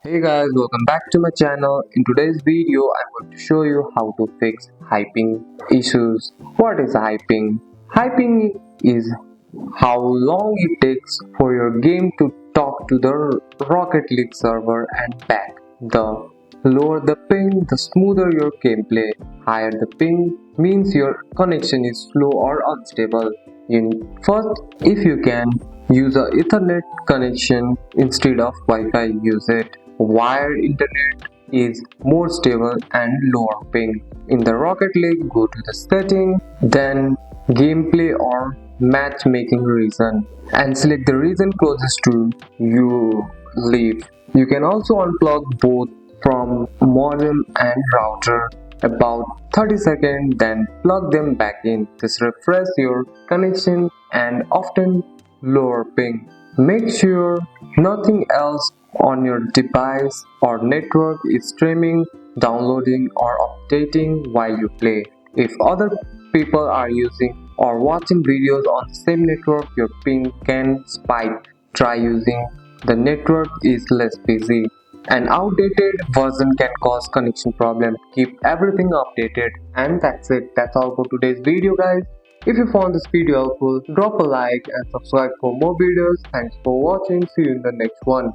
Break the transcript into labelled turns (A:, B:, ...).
A: Hey guys, welcome back to my channel. In today's video, I'm going to show you how to fix hyping issues. What is hyping? Hyping is how long it takes for your game to talk to the Rocket League server and back. The lower the ping, the smoother your gameplay. Higher the ping means your connection is slow or unstable. First, if you can, use a Ethernet connection instead of Wi-Fi. Use it. Wired internet is more stable and lower ping. In the Rocket League, go to the setting, then gameplay or matchmaking region and select the region closest to you live. You can also unplug both from modem and router about 30 seconds, then plug them back in. This refresh your connection and often lower ping. Make sure nothing else on your device or network is streaming, downloading or updating while you play. If other people are using or watching videos on the same network, your ping can spike. Try using the network is less busy. An outdated version can cause connection problem. Keep everything updated. And that's it. That's all for today's video, guys. If you found this video helpful, drop a like and subscribe for more videos. Thanks for watching. See you in the next one.